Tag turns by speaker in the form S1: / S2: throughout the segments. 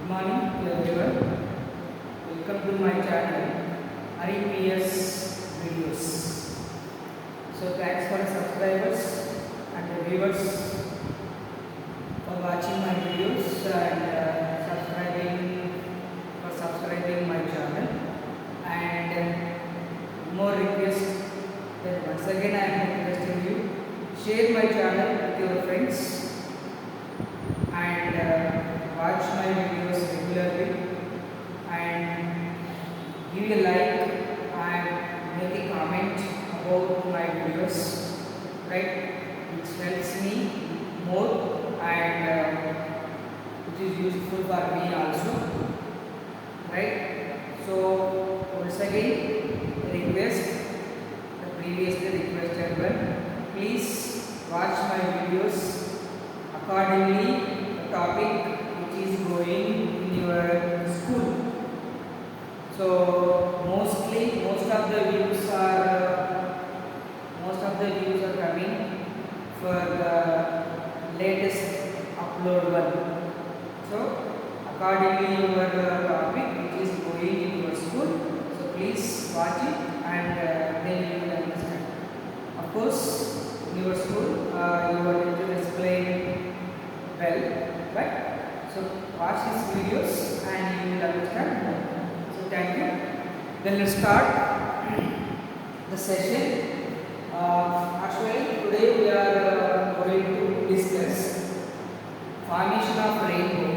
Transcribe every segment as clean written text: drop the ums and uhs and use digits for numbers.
S1: Good morning to everyone. Welcome to my channel REPS videos. So thanks for the subscribers and the viewers for watching my videos and subscribing my channel. And more request that once again I am requesting you share my channel with your friends and watch my videos regularly and give a like and make a comment about my videos, right, which helps me more and which is useful for me also, right. So once again request, the previously requested one, please watch my videos accordingly the topic which is going in your school. So most of the views are coming for the latest upload one. So accordingly your topic which is going in your school. So please watch it and then you will understand. Of course, in your school you are going to explain well, but so watch these videos and you will understand more. So thank you. Then let's start the session. Actually today we are going to discuss formation of rainbow.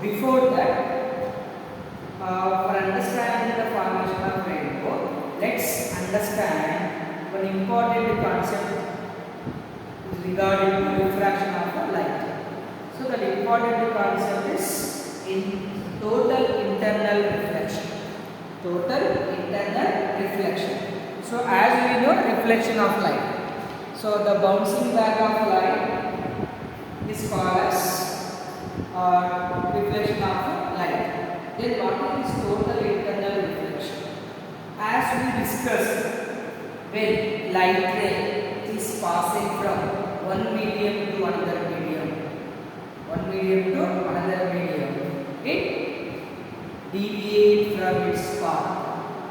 S1: Before that, for understanding the formation of rainbow, let's understand one important concept regarding the refraction of the light. So the important concept is in total internal reflection. So as we know, reflection of light. So the bouncing back of light is called as reflection of light. Then what is total internal reflection? As we discussed, when light ray is passing from one medium to another medium, it deviates from its path.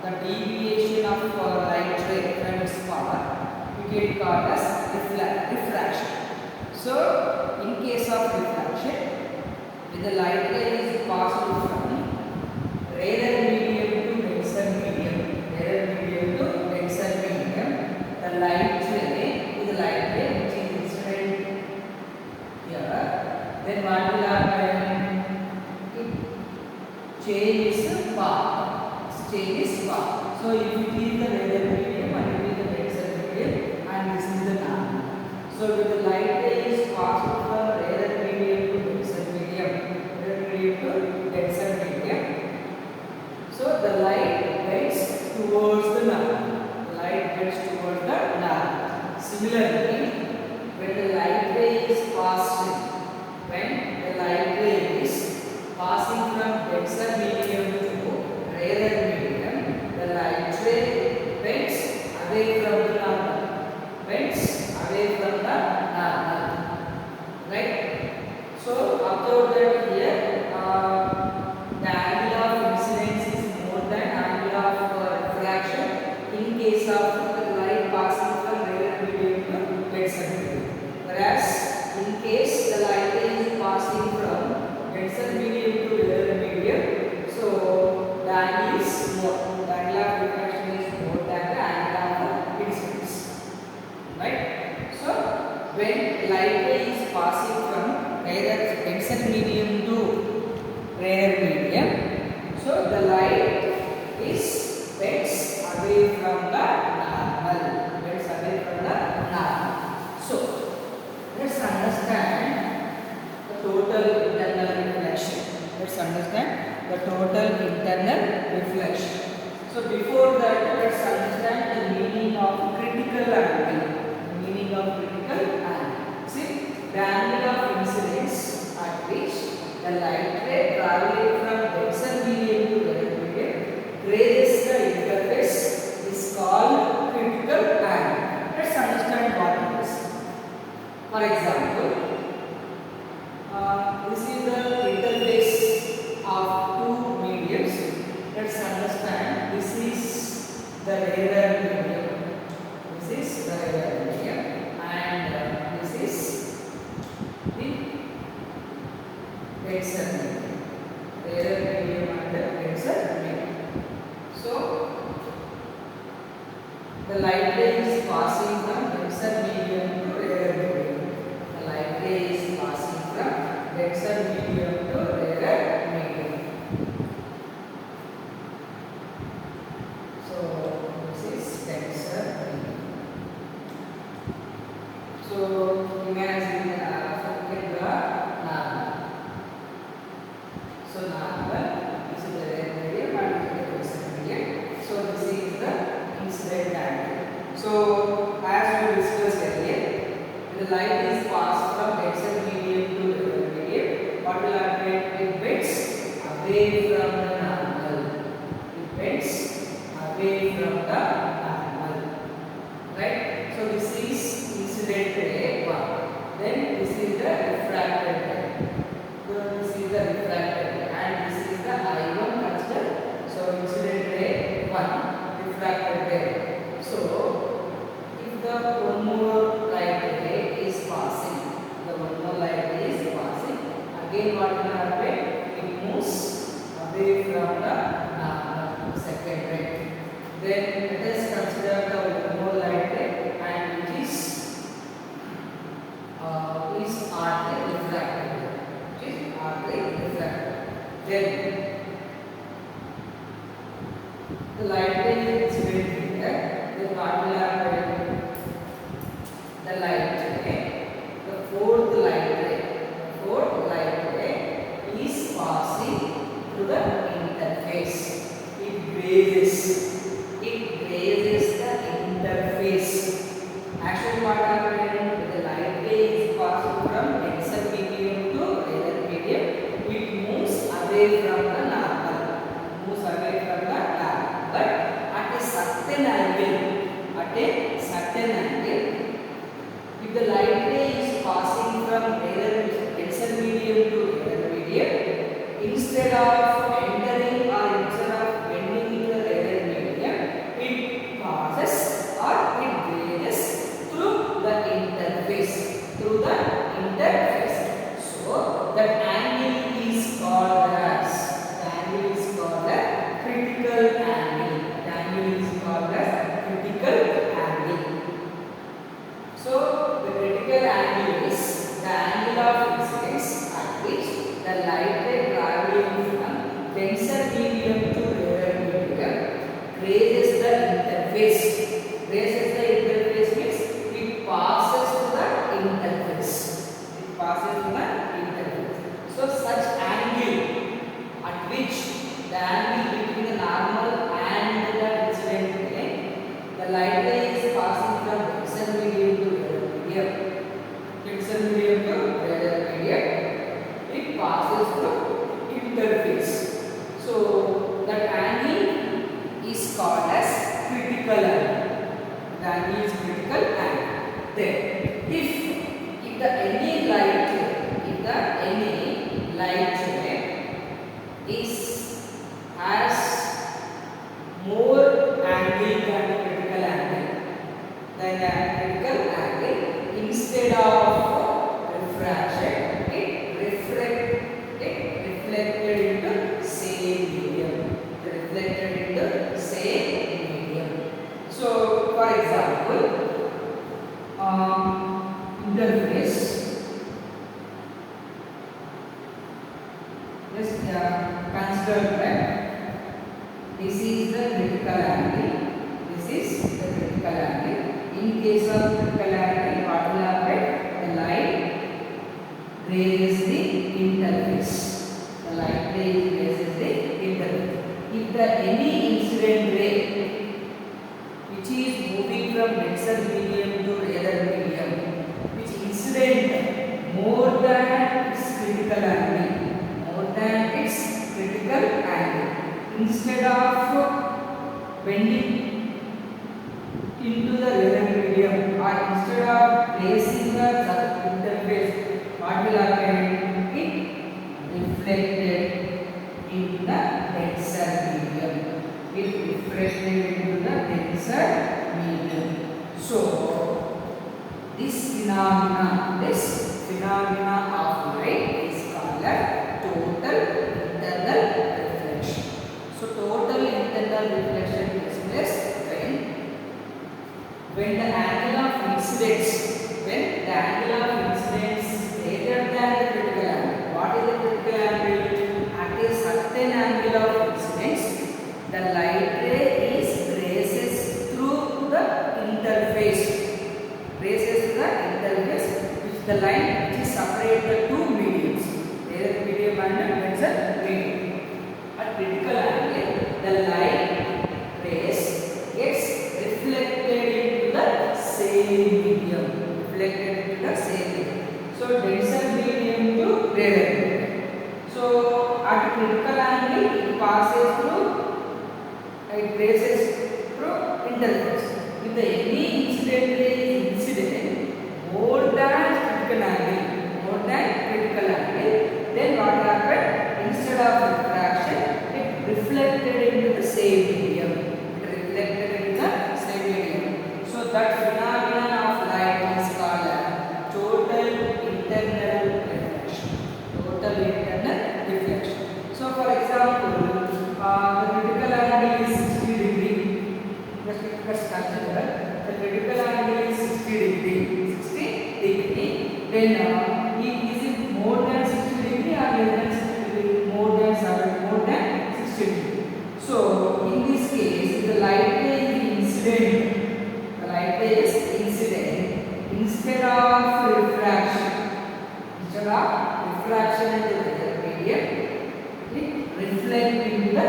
S1: The deviation of light ray from its path we can call as refraction. So in case of refraction, when the light ray is passing from rarer medium to denser medium, the light ray which is incident here, then what will happen? It changes path. So if it is the rarer medium and it is the denser medium and this is the normal. So when the light ray is passing from rarer medium to denser medium, so the light bends towards the normal. Similarly, when the light ray is passing from denser medium to rarer medium, the light ray bends away from the normal. Right? So observe that here the angle of incidence is more than angle of refraction in case of the light passing from rarer medium to denser medium. Whereas in case the light is passing from denser medium to rarer medium, so the angle is more. The angle of refraction is more than the angle of incidence. Right? So when light ray is passing from denser medium to rarer medium, so the light is bends away from the normal. So let's understand the total internal reflection. So before that, let's understand the meaning of critical angle. See, the angle of incidence at which the light ray traveling from denser medium to rarer medium grazes the interface is called critical angle. Let's understand what it is. For example, this is the denser medium. Rarer medium and denser medium. So the light ray is passing from denser medium to rarer medium. The light ray is passing from denser medium to rarer medium. So this is denser medium. So imagine forget the normal. So normal is the rarer medium and the denser medium. So this is the incident angle. So as we discussed earlier, the light is passed from denser medium to rarer medium. What will happen? It bends away from the normal. It bends away from the normal. Right? So this is incident ray 1. Then this is the refracted ray. So this is the refracted ray and this is the I1 consider. So incident ray 1, refracted ray. So if the one more light ray is passing, again what will happen? It moves away from the second ray. Then let us consider the one more light ray and which is R ray refracted ray. Which is R ray refracted. Then the light ray is very here. Then what will happen? The light ray, the fourth light ray is passing through the interface. It grazes the interface. Actually what happened? The light ray is passing from denser medium to rarer medium. It moves away from the normal. But at a certain angle, if the light ray is passing from denser medium to rarer medium, instead of entering or instead of bending into the rarer medium, it passes or it grazes through the interface. So that angle is called as critical angle. So the critical angle is the angle of incidence at which the light ray traveling from denser medium to rarer medium grazes the interface. Means it passes to the interface. So such angle at which the angle between the normal and the incident ray, the light ray is passing from denser medium to rarer medium. It passes through interface. So that angle is called as critical angle. The angle is critical angle. Then if any light ray has more angle than the critical angle, instead of refraction, it reflected into same medium. So for example, interface. Just consider that this is the critical angle. In case of critical angle, what will happen? The light grazes the interface. If any incident ray which is moving from denser medium to rarer medium, which incident more than its critical angle, instead of bending into the rarer medium or instead of placing the interface, what will happen? It reflected into the denser medium. So this phenomena of light is called total internal reflection. So total internal reflection takes place when the angle of incidence greater than the critical angle. What is the critical angle? At a certain angle of incidence, the light ray races through the interface, which the line which is separate the two mediums. There is medium and there is a medium. At critical angle, the light rays gets reflected into the same medium. So denser medium to rarer medium. So at critical angle, it passes through, it races through interface. If the any incident ray is incident more than critical angle, then what happened? Instead of refraction, it reflected into the same medium. So that phenomenon of light is called total internal reflection. So for example, the critical angle is 60 degree. Let's consider the critical angle is 60 degree. Then is it more than 60 degree or less than 60 degree? More than 60 degree. So in this case, if the light ray is incident, instead of refraction into the medium, it reflects into the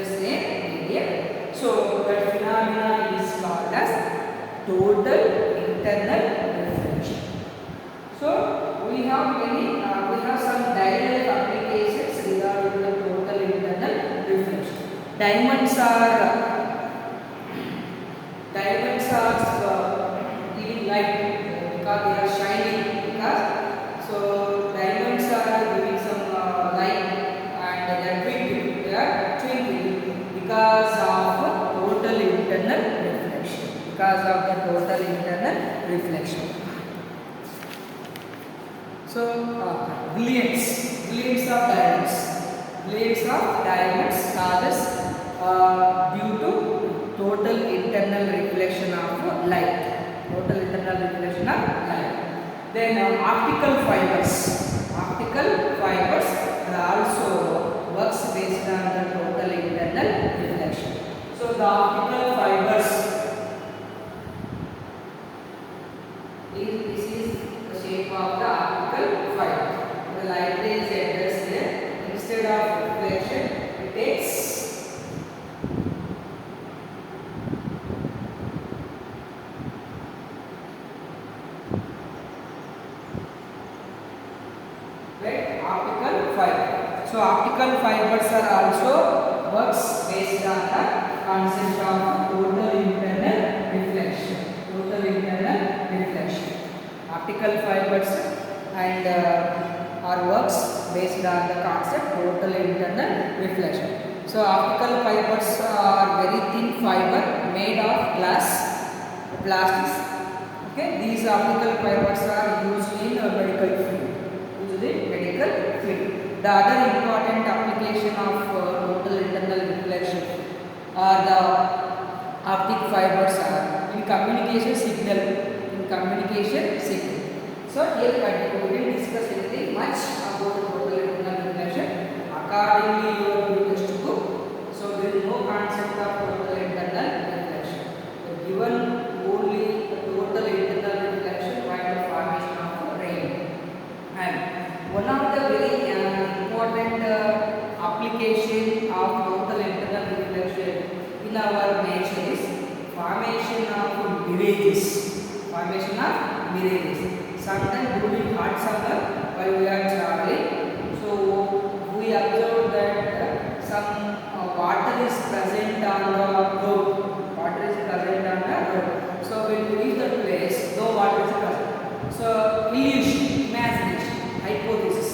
S1: same medium. So that phenomena is called as total internal reflection. So we have some direct applications regarding the total internal reflection. Diamonds are giving light because they are shining. So diamonds are giving some light and they are twinkling because of total internal reflection. So billions of diamonds causes due to total internal reflection of light. Then optical fibers are also works based on the total internal reflection. So the optical fibers, this is the shape of the optical fiber. The light ray is addressed here. Instead of reflection, it takes optical fiber. So optical fibers are also works based on the concept of total internal reflection. Optical fibers and are works based on the concept total internal reflection. So optical fibers are very thin fiber made of plastics. Okay, these optical fibers are used in medical field. The other important application of total internal reflection are the optic fibers are in communication signal. So here we will discuss anything much about total internal reflection accordingly your textbook. So there is no concept of total internal reflection. So given only the total internal reflection by the formation of rain. And one of the very important application of total internal reflection in our nature is formation of mirages. Sometimes during hot summer while we are traveling, so we observe that some water is present on the road. So when we reach the place, no water is present. So illusion, imagination, hypothesis,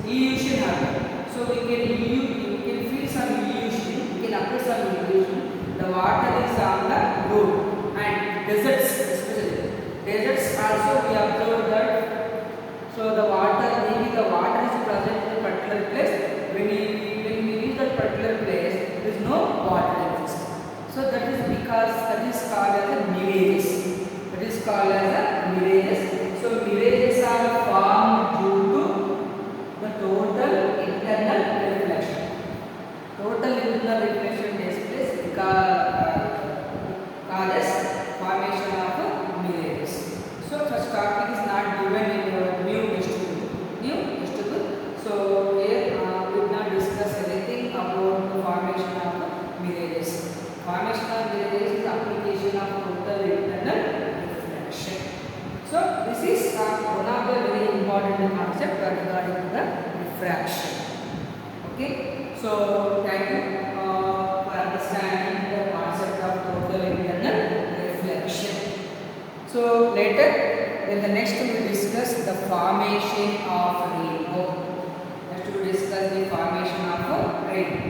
S1: illusion happens. So we can feel some illusion, we can apply some illusion. The water is on the road and deserts especially. Deserts also we observe that. So the water, maybe the particular place there is no water exists. So that is because that is called as a mirages. That is called as a mirages. So mirages are formed due to the total internal reflection. Total internal reflection takes place because causes formation of mirages. So such topic is not given in your new textbook. So here we will not discuss anything about the formation of mirages. Formation of mirages is application of total internal reflection. So this is one of the very important concept regarding to the refraction. Okay. So thank you for understanding the concept of total internal reflection. So later in the next we will discuss the formation of rainbow. Next we will discuss the formation of rainbow.